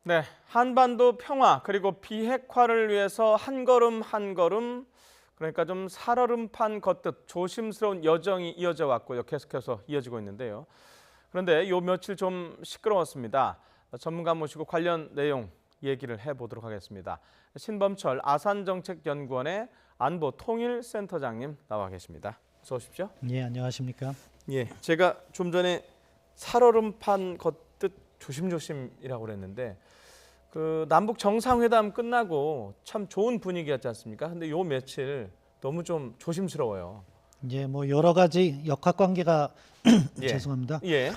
네, 한반도 평화 그리고 비핵화를 위해서 한 걸음 한 걸음 그러니까 좀 살얼음판 걷듯 조심스러운 여정이 이어져 왔고요. 계속해서 이어지고 있는데요. 그런데 요 며칠 좀 시끄러웠습니다. 전문가 모시고 관련 내용 얘기를 해보도록 하겠습니다. 신범철 아산정책연구원의 안보통일센터장님 나와 계십니다. 어서 오십시오. 예, 안녕하십니까? 예, 제가 좀 전에 살얼음판 걷듯 조심조심이라고 그랬는데 그 남북 정상회담 끝나고 참 좋은 분위기였지 않습니까? 근데 요 며칠 너무 좀 조심스러워요. 이제 뭐 여러 가지 역학관계가 예. 죄송합니다. 예.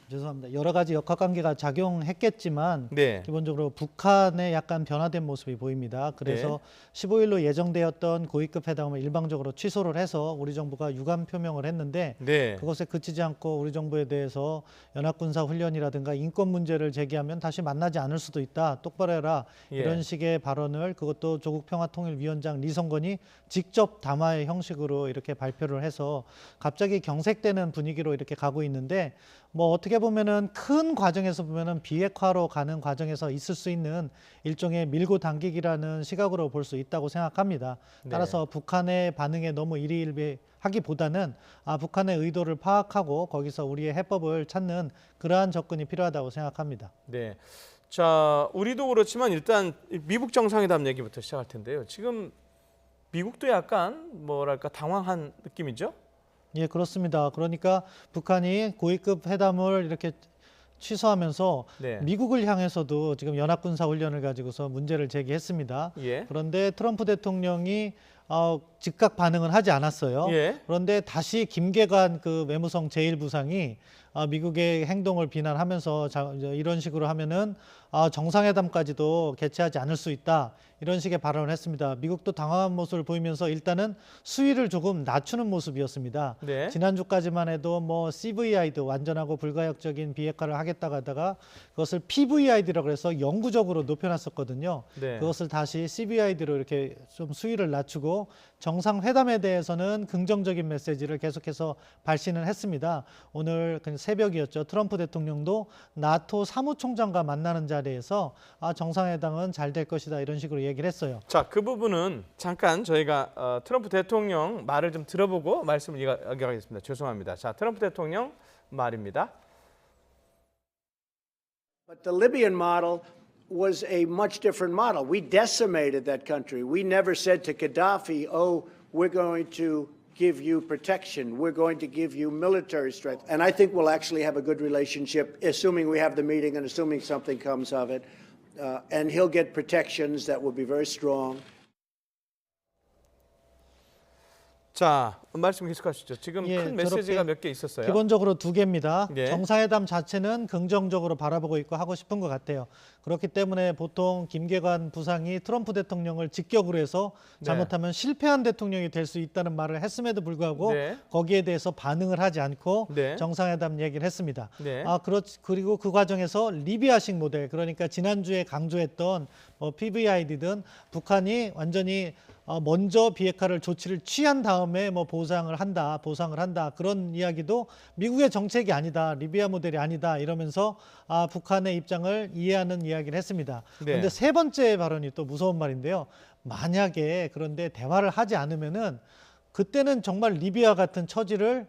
죄송합니다. 여러 가지 역학관계가 작용했겠지만 네. 기본적으로 북한의 약간 변화된 모습이 보입니다. 그래서 15일로 예정되었던 고위급 회담을 일방적으로 취소를 해서 우리 정부가 유감 표명을 했는데 네. 그것에 그치지 않고 우리 정부에 대해서 연합군사 훈련이라든가 인권 문제를 제기하면 다시 만나지 않을 수도 있다. 똑바로 해라. 예. 이런 식의 발언을 그것도 조국평화통일위원장 리성건이 직접 담화의 형식으로 이렇게 발표를 해서 갑자기 경색되는 분위기로 이렇게 가고 있는데 뭐 어떻게 보면은 큰 과정에서 보면은 비핵화로 가는 과정에서 있을 수 있는 일종의 밀고 당기기라는 시각으로 볼 수 있다고 생각합니다. 따라서 북한의 반응에 너무 일희일비하기보다는 북한의 의도를 파악하고 거기서 우리의 해법을 찾는 그러한 접근이 필요하다고 생각합니다. 네. 자, 우리도 그렇지만 일단 미국 정상회담 얘기부터 시작할 텐데요. 지금 미국도 약간 뭐랄까 당황한 느낌이죠? 예, 그렇습니다. 그러니까 북한이 고위급 회담을 이렇게 취소하면서 네. 미국을 향해서도 지금 연합군사 훈련을 가지고서 문제를 제기했습니다. 예. 그런데 트럼프 대통령이 즉각 반응은 하지 않았어요. 예. 그런데 다시 김계관 그 외무성 제1부상이 미국의 행동을 비난하면서 이런 식으로 하면은 정상회담까지도 개최하지 않을 수 있다. 이런 식의 발언을 했습니다. 미국도 당황한 모습을 보이면서 일단은 수위를 조금 낮추는 모습이었습니다. 네. 지난주까지만 해도 뭐 CVI도 완전하고 불가역적인 비핵화를 하겠다고 하다가 그것을 PVID라고 해서 영구적으로 높여놨었거든요. 네. 그것을 다시 CVID로 이렇게 좀 수위를 낮추고 정상회담에 대해서는 긍정적인 메시지를 계속해서 발신을 했습니다. 오늘 새벽이었죠. 트럼프 대통령도 나토 사무총장과 만나는 자리에서 정상회담은 잘 될 것이다 이런 식으로 얘기를 했어요. 자, 그 부분은 잠깐 저희가 트럼프 대통령 말을 좀 들어보고 말씀을 이어가겠습니다. 죄송합니다. 자, 트럼프 대통령 말입니다. But the Libyan model was a much different model. We decimated that country. We never said to Gaddafi, oh, we're going to give you protection. We're going to give you military strength. And I think we'll actually have a good relationship, assuming we have the meeting and assuming something comes of it. And he'll get protections that will be very strong. 자, 말씀 계속하시죠. 지금 예, 큰 메시지가 저렇게 몇 개 있었어요. 기본적으로 두 개입니다. 예. 정상회담 자체는 긍정적으로 바라보고 있고 하고 싶은 것 같아요. 그렇기 때문에 보통 김계관 부상이 트럼프 대통령을 직격으로 해서 잘못하면 실패한 대통령이 될 수 있다는 말을 했음에도 불구하고 거기에 대해서 반응을 하지 않고 정상회담 얘기를 했습니다. 그리고 그 과정에서 리비아식 모델, 그러니까 지난주에 강조했던 PVID든 북한이 완전히 먼저 비핵화를 조치를 취한 다음에 뭐 보상을 한다 그런 이야기도 미국의 정책이 아니다, 리비아 모델이 아니다 이러면서 북한의 입장을 이해하는 이야기를 했습니다. 그런데 세 번째 발언이 또 무서운 말인데요. 만약에 그런데 대화를 하지 않으면은 그때는 정말 리비아 같은 처지를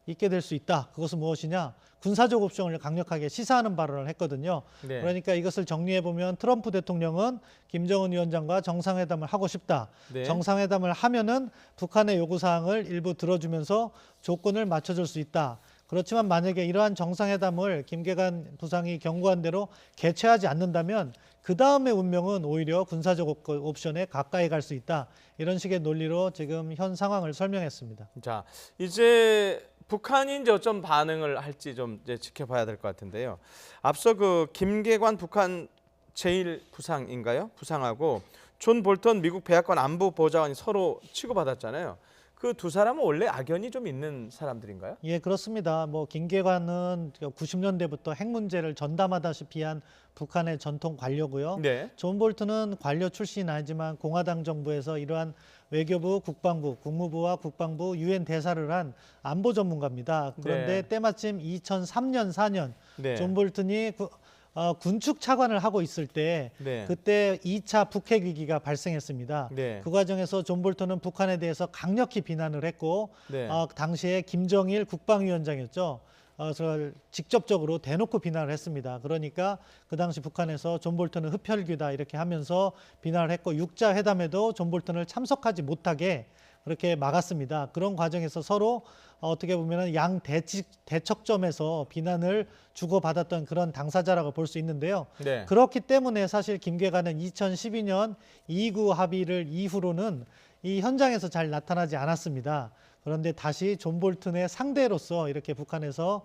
있게 될 수 있다. 그것은 무엇이냐? 군사적 옵션을 강력하게 시사하는 발언을 했거든요. 그러니까 이것을 정리해 보면 트럼프 대통령은 김정은 위원장과 정상회담을 하고 싶다. 정상회담을 하면은 북한의 요구사항을 일부 들어주면서 조건을 맞춰줄 수 있다. 그렇지만 만약에 이러한 정상회담을 김계관 부상이 경고한 대로 개최하지 않는다면 그 다음의 운명은 오히려 군사적 옵션에 가까이 갈 수 있다. 이런 식의 논리로 지금 현 상황을 설명했습니다. 자, 이제 북한이 이제 어떤 반응을 할지 좀 이제 지켜봐야 될 것 같은데요. 앞서 그 김계관 북한 제1부상인가요? 부상하고 존 볼턴 미국 백악관 안보보좌관이 서로 치고받았잖아요. 그 두 사람은 원래 악연이 좀 있는 사람들인가요? 예, 그렇습니다. 뭐 김계관은 90년대부터 핵 문제를 전담하다시피 한 북한의 전통 관료고요. 존 볼튼은 관료 출신이 아니지만 공화당 정부에서 이러한 외교부, 국방부, 국무부와 국방부, 유엔 대사를 한 안보 전문가입니다. 그런데 때마침 2003년, 4년 존 볼튼이 군축 차관을 하고 있을 때 네. 그때 2차 북핵 위기가 발생했습니다. 네. 그 과정에서 존 볼턴은 북한에 대해서 강력히 비난을 했고 네. 당시에 김정일 국방위원장이었죠. 그래서 직접적으로 대놓고 비난을 했습니다. 그러니까 그 당시 북한에서 존 볼턴은 흡혈귀다 이렇게 하면서 비난을 했고 6자 회담에도 존 볼턴을 참석하지 못하게 그렇게 막았습니다. 그런 과정에서 서로 어떻게 보면 양 대척점에서 비난을 주고받았던 그런 당사자라고 볼 수 있는데요. 네. 그렇기 때문에 사실 김계관은 2012년 2구 합의를 이후로는 이 현장에서 잘 나타나지 않았습니다. 그런데 다시 존 볼턴의 상대로서 이렇게 북한에서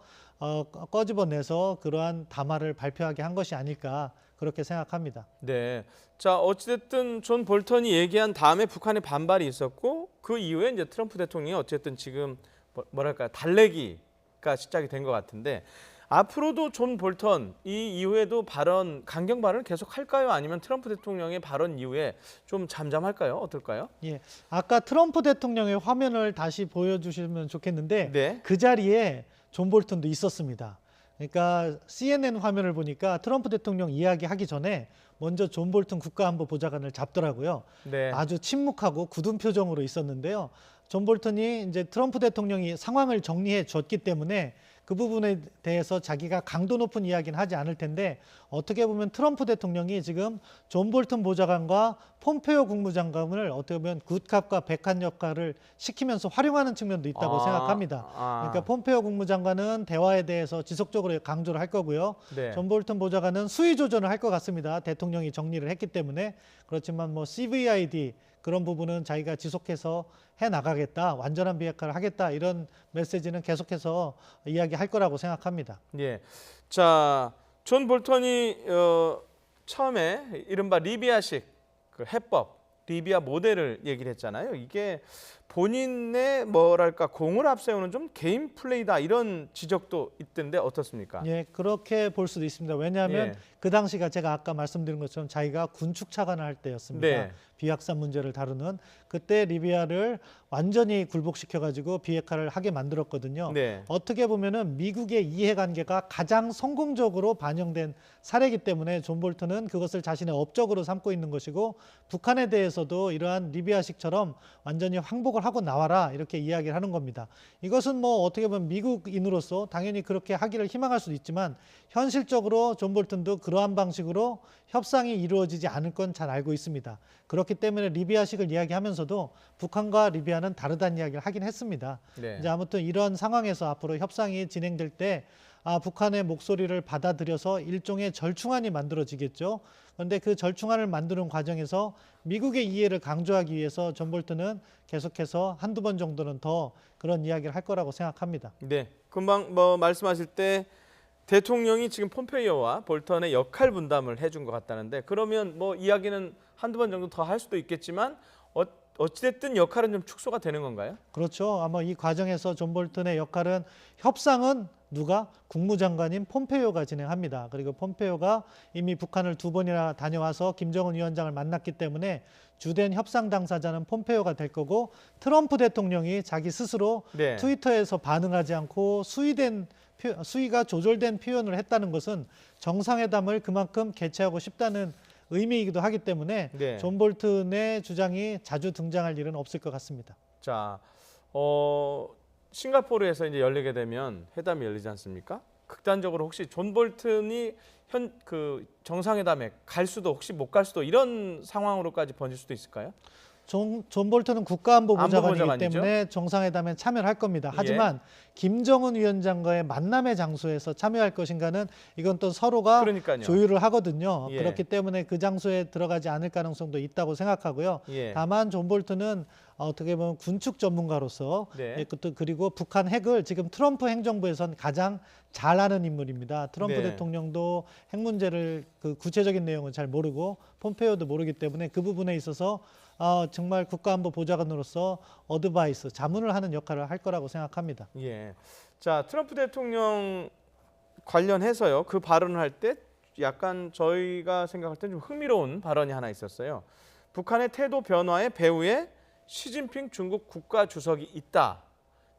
꺼집어내서 그러한 담화를 발표하게 한 것이 아닐까 그렇게 생각합니다. 네. 자, 어찌됐든 존 볼턴이 얘기한 다음에 북한의 반발이 있었고 그 이후에 이제 트럼프 대통령이 어쨌든 지금 뭐랄까요, 달래기가 시작이 된 것 같은데 앞으로도 존 볼턴 이 이후에도 강경 발언을 계속 할까요? 아니면 트럼프 대통령의 발언 이후에 좀 잠잠할까요? 어떨까요? 예, 아까 트럼프 대통령의 화면을 다시 보여주시면 좋겠는데 네. 그 자리에 존 볼턴도 있었습니다. 그러니까 CNN 화면을 보니까 트럼프 대통령 이야기하기 전에 먼저 존 볼턴 국가안보보좌관을 잡더라고요. 네. 아주 침묵하고 굳은 표정으로 있었는데요. 존 볼턴이 이제 트럼프 대통령이 상황을 정리해 줬기 때문에 그 부분에 대해서 자기가 강도 높은 이야기는 하지 않을 텐데 어떻게 보면 트럼프 대통령이 지금 존 볼턴 보좌관과 폼페이오 국무장관을 어떻게 보면 굿캅과 백한 역할을 시키면서 활용하는 측면도 있다고 생각합니다. 그러니까 폼페이오 국무장관은 대화에 대해서 지속적으로 강조를 할 거고요. 네. 존 볼턴 보좌관은 수위 조절을 할 것 같습니다. 대통령이 정리를 했기 때문에. 그렇지만 뭐 CVID 그런 부분은 자기가 지속해서 해 나가겠다, 완전한 비핵화를 하겠다 이런 메시지는 계속해서 이야기할 거라고 생각합니다. 예. 자, 존 볼턴이 처음에 이른바 리비아식 그 해법, 리비아 모델을 얘기를 했잖아요. 이게 본인의 뭐랄까 공을 앞세우는 좀 개인 플레이다 이런 지적도 있던데 어떻습니까? 예, 그렇게 볼 수도 있습니다. 왜냐하면 예. 그 당시가 제가 아까 말씀드린 것처럼 자기가 군축 차관을 할 때였습니다. 네. 비확산 문제를 다루는 그때 리비아를 완전히 굴복시켜가지고 비핵화를 하게 만들었거든요. 네. 어떻게 보면은 미국의 이해관계가 가장 성공적으로 반영된 사례이기 때문에 존 볼턴은 그것을 자신의 업적으로 삼고 있는 것이고 북한에 대해서도 이러한 리비아식처럼 완전히 항복을 하고 나와라 이렇게 이야기를 하는 겁니다. 이것은 뭐 어떻게 보면 미국인으로서 당연히 그렇게 하기를 희망할 수도 있지만 현실적으로 존 볼턴도 그러한 방식으로 협상이 이루어지지 않을 건 잘 알고 있습니다. 그렇기 때문에 리비아식을 이야기하면서도 북한과 리비아는 다르다는 이야기를 하긴 했습니다. 네. 이제 아무튼 이런 상황에서 앞으로 협상이 진행될 때 북한의 목소리를 받아들여서 일종의 절충안이 만들어지겠죠. 그런데 그 절충안을 만드는 과정에서 미국의 이해를 강조하기 위해서 존 볼턴은 계속해서 한두 번 정도는 더 그런 이야기를 할 거라고 생각합니다. 네. 금방 뭐 말씀하실 때 대통령이 지금 폼페이오와 볼턴의 역할 분담을 해준 것 같다는데 그러면 뭐 이야기는 한두 번 정도 더 할 수도 있겠지만 어찌됐든 역할은 좀 축소가 되는 건가요? 그렇죠. 아마 이 과정에서 존 볼턴의 역할은 협상은 누가? 국무장관인 폼페이오가 진행합니다. 그리고 폼페이오가 이미 북한을 2번이나 다녀와서 김정은 위원장을 만났기 때문에 주된 협상 당사자는 폼페이오가 될 거고 트럼프 대통령이 자기 스스로 네. 트위터에서 반응하지 않고 수위가 조절된 표현을 했다는 것은 정상회담을 그만큼 개최하고 싶다는 의미이기도 하기 때문에 네. 존 볼턴의 주장이 자주 등장할 일은 없을 것 같습니다. 자, 싱가포르에서 이제 열리게 되면 회담이 열리지 않습니까? 극단적으로 혹시 존 볼턴이 그 정상회담에 갈 수도 혹시 못 갈 수도 이런 상황으로까지 번질 수도 있을까요? 존 볼턴은 국가안보보좌관이기 안보보좌관이죠. 때문에 정상회담에 참여를 할 겁니다. 하지만 김정은 위원장과의 만남의 장소에서 참여할 것인가는 이건 또 서로가 그러니까요. 조율을 하거든요. 예. 그렇기 때문에 그 장소에 들어가지 않을 가능성도 있다고 생각하고요. 예. 다만 존 볼턴은 어떻게 보면 군축 전문가로서 네. 그리고 북한 핵을 지금 트럼프 행정부에선 가장 잘 아는 인물입니다. 트럼프 네. 대통령도 핵 문제를 그 구체적인 내용은 잘 모르고 폼페이오도 모르기 때문에 그 부분에 있어서 정말 국가안보보좌관으로서 어드바이스, 자문을 하는 역할을 할 거라고 생각합니다. 예. 자, 트럼프 대통령 관련해서요. 그 발언을 할 때 약간 저희가 생각할 때 좀 흥미로운 발언이 하나 있었어요. 북한의 태도 변화의 배후에 시진핑 중국 국가주석이 있다.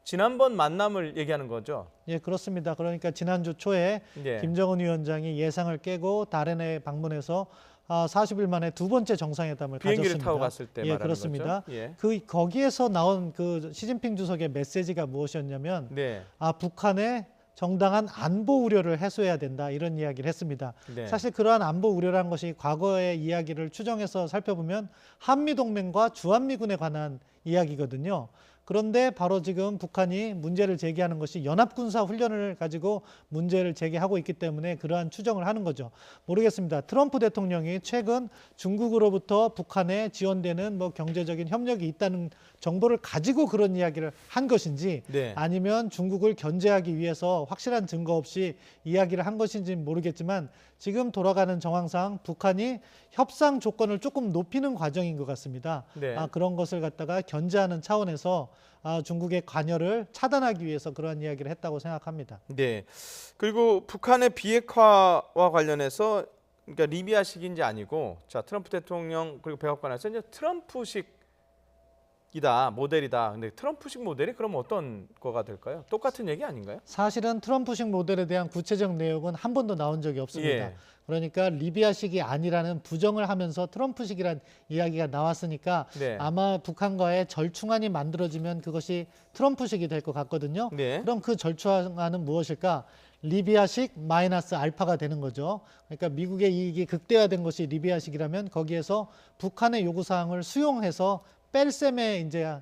지난번 만남을 얘기하는 거죠. 예, 그렇습니다. 그러니까 지난주 초에 예. 김정은 위원장이 예상을 깨고 다롄에 방문해서 40일 만에 두 번째 정상회담을 비행기를 가졌습니다. 타고 갔을 때 예, 말하는 그렇습니다. 거죠. 예. 거기에서 나온 그 시진핑 주석의 메시지가 무엇이었냐면 네. 북한의 정당한 안보 우려를 해소해야 된다 이런 이야기를 했습니다. 네. 사실 그러한 안보 우려라는 것이 과거의 이야기를 추정해서 살펴보면 한미동맹과 주한미군에 관한 이야기거든요. 그런데 바로 지금 북한이 문제를 제기하는 것이 연합군사 훈련을 가지고 문제를 제기하고 있기 때문에 그러한 추정을 하는 거죠. 모르겠습니다. 트럼프 대통령이 최근 중국으로부터 북한에 지원되는 경제적인 협력이 있다는 정보를 가지고 그런 이야기를 한 것인지 네. 아니면 중국을 견제하기 위해서 확실한 증거 없이 이야기를 한 것인지는 모르겠지만 지금 돌아가는 정황상 북한이 협상 조건을 조금 높이는 과정인 것 같습니다. 네. 그런 것을 갖다가 견제하는 차원에서 중국의 관여를 차단하기 위해서 그러한 이야기를 했다고 생각합니다. 네. 그리고 북한의 비핵화와 관련해서 그러니까 리비아식인지 아니고 자 트럼프 대통령 그리고 백악관에서 이제 트럼프식이다 모델이다. 근데 트럼프식 모델이 그럼 어떤 거가 될까요? 똑같은 얘기 아닌가요? 사실은 트럼프식 모델에 대한 구체적 내용은 한 번도 나온 적이 없습니다. 예. 그러니까 리비아식이 아니라는 부정을 하면서 트럼프식이란 이야기가 나왔으니까 네. 아마 북한과의 절충안이 만들어지면 그것이 트럼프식이 될 것 같거든요. 네. 그럼 그 절충안은 무엇일까? 리비아식 마이너스 알파가 되는 거죠. 그러니까 미국의 이익이 극대화된 것이 리비아식이라면 거기에서 북한의 요구사항을 수용해서 뺄 셈의 이제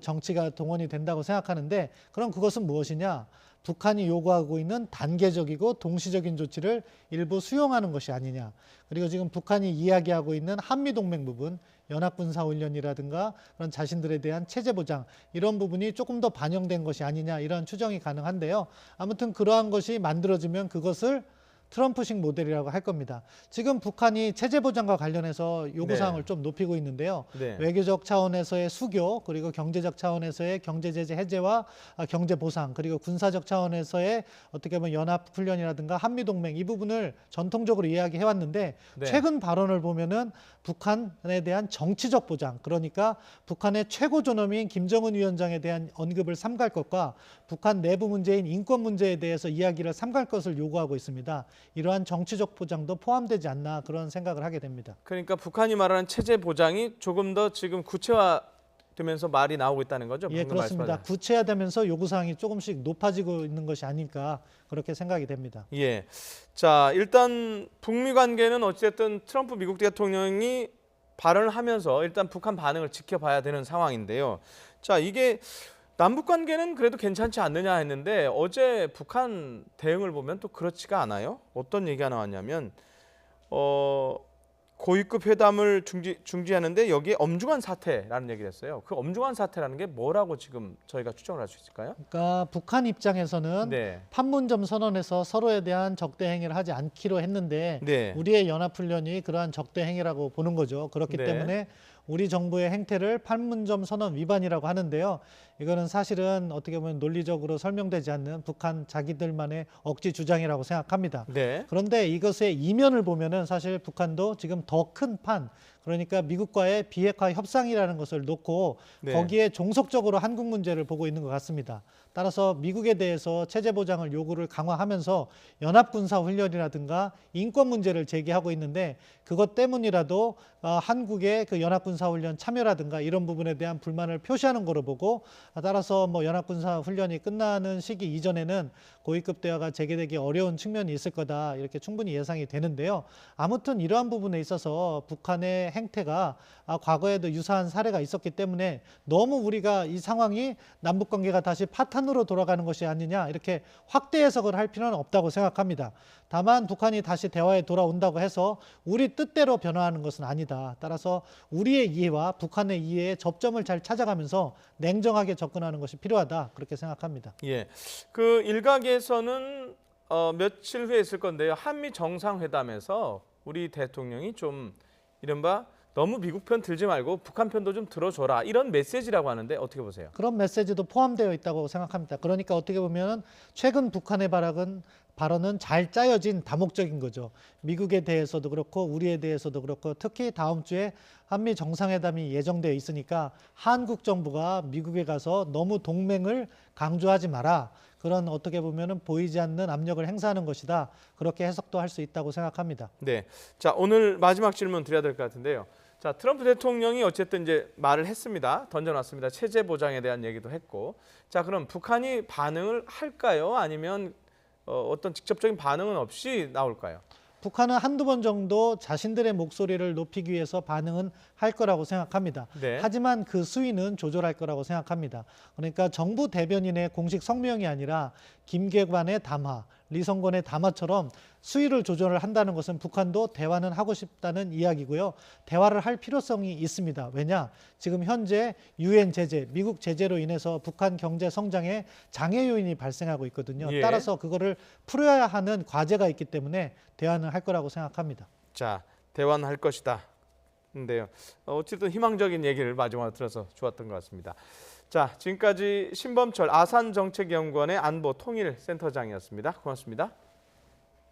정치가 동원이 된다고 생각하는데 그럼 그것은 무엇이냐? 북한이 요구하고 있는 단계적이고 동시적인 조치를 일부 수용하는 것이 아니냐. 그리고 지금 북한이 이야기하고 있는 한미동맹 부분, 연합군사훈련이라든가 그런 자신들에 대한 체제 보장 이런 부분이 조금 더 반영된 것이 아니냐 이런 추정이 가능한데요. 아무튼 그러한 것이 만들어지면 그것을 트럼프식 모델이라고 할 겁니다. 지금 북한이 체제 보장과 관련해서 요구사항을 네. 좀 높이고 있는데요. 네. 외교적 차원에서의 수교, 그리고 경제적 차원에서의 경제제재 해제와 경제 보상, 그리고 군사적 차원에서의 어떻게 보면 연합훈련이라든가 한미동맹 이 부분을 전통적으로 이야기해왔는데 네. 최근 발언을 보면은 북한에 대한 정치적 보장, 그러니까 북한의 최고 존엄인 김정은 위원장에 대한 언급을 삼갈 것과 북한 내부 문제인 인권 문제에 대해서 이야기를 삼갈 것을 요구하고 있습니다. 이러한 정치적 보장도 포함되지 않나 그런 생각을 하게 됩니다. 그러니까 북한이 말하는 체제 보장이 조금 더 지금 구체화되면서 말이 나오고 있다는 거죠? 예, 방금 그렇습니다. 말씀하신. 구체화되면서 요구사항이 조금씩 높아지고 있는 것이 아닐까 그렇게 생각이 됩니다. 예. 자, 일단 북미 관계는 어쨌든 트럼프 미국 대통령이 발언을 하면서 일단 북한 반응을 지켜봐야 되는 상황인데요. 자, 이게 남북 관계는 그래도 괜찮지 않느냐 했는데 어제 북한 대응을 보면 또 그렇지가 않아요. 어떤 얘기가 나왔냐면 고위급 회담을 중지하는데 여기에 엄중한 사태라는 얘기를 했어요. 그 엄중한 사태라는 게 뭐라고 지금 저희가 추정을 할 수 있을까요? 그러니까 북한 입장에서는 네. 판문점 선언에서 서로에 대한 적대 행위를 하지 않기로 했는데 네. 우리의 연합훈련이 그러한 적대 행위라고 보는 거죠. 그렇기 네. 때문에 우리 정부의 행태를 판문점 선언 위반이라고 하는데요. 이거는 사실은 어떻게 보면 논리적으로 설명되지 않는 북한 자기들만의 억지 주장이라고 생각합니다. 네. 그런데 이것의 이면을 보면은 사실 북한도 지금 더 큰 판, 그러니까 미국과의 비핵화 협상이라는 것을 놓고 네. 거기에 종속적으로 한국 문제를 보고 있는 것 같습니다. 따라서 미국에 대해서 체제 보장을 요구를 강화하면서 연합군사 훈련이라든가 인권 문제를 제기하고 있는데 그것 때문이라도 한국의 그 연합군사 훈련 참여라든가 이런 부분에 대한 불만을 표시하는 거로 보고 따라서 연합군사 훈련이 끝나는 시기 이전에는 고위급 대화가 재개되기 어려운 측면이 있을 거다 이렇게 충분히 예상이 되는데요. 아무튼 이러한 부분에 있어서 북한의 행태가 과거에도 유사한 사례가 있었기 때문에 너무 우리가 이 상황이 남북 관계가 다시 파탄으로 돌아가는 것이 아니냐 이렇게 확대 해석을 할 필요는 없다고 생각합니다. 다만 북한이 다시 대화에 돌아온다고 해서 우리 뜻대로 변화하는 것은 아니다. 따라서 우리의 이해와 북한의 이해의 접점을 잘 찾아가면서 냉정하게 접근하는 것이 필요하다 그렇게 생각합니다. 예. 그 일각에서는 며칠 후에 있을 건데요. 한미 정상회담에서 우리 대통령이 좀 이른바 너무 미국 편 들지 말고 북한 편도 좀 들어줘라 이런 메시지라고 하는데 어떻게 보세요? 그런 메시지도 포함되어 있다고 생각합니다. 그러니까 어떻게 보면 최근 북한의 발악은 발언은 잘 짜여진 다목적인 거죠. 미국에 대해서도 그렇고 우리에 대해서도 그렇고 특히 다음 주에 한미 정상회담이 예정되어 있으니까 한국 정부가 미국에 가서 너무 동맹을 강조하지 마라. 그런 어떻게 보면은 보이지 않는 압력을 행사하는 것이다. 그렇게 해석도 할 수 있다고 생각합니다. 네. 자, 오늘 마지막 질문 드려야 될 것 같은데요. 자, 트럼프 대통령이 어쨌든 이제 말을 했습니다. 던져놨습니다. 체제 보장에 대한 얘기도 했고. 자, 그럼 북한이 반응을 할까요? 아니면 어떤 직접적인 반응은 없이 나올까요? 북한은 한두 번 정도 자신들의 목소리를 높이기 위해서 반응은 할 거라고 생각합니다. 네. 하지만 그 수위는 조절할 거라고 생각합니다. 그러니까 정부 대변인의 공식 성명이 아니라 김계관의 담화, 리성건의 담화처럼 수위를 조절을 한다는 것은 북한도 대화는 하고 싶다는 이야기고요. 대화를 할 필요성이 있습니다. 왜냐? 지금 현재 유엔 제재, 미국 제재로 인해서 북한 경제 성장에 장애 요인이 발생하고 있거든요. 예. 따라서 그거를 풀어야 하는 과제가 있기 때문에 대화는 할 거라고 생각합니다. 자, 대화는 할 것이다. 근데요. 어쨌든 희망적인 얘기를 마지막으로 들어서 좋았던 것 같습니다. 자, 지금까지 신범철 아산정책연구원의 안보통일센터장이었습니다. 고맙습니다.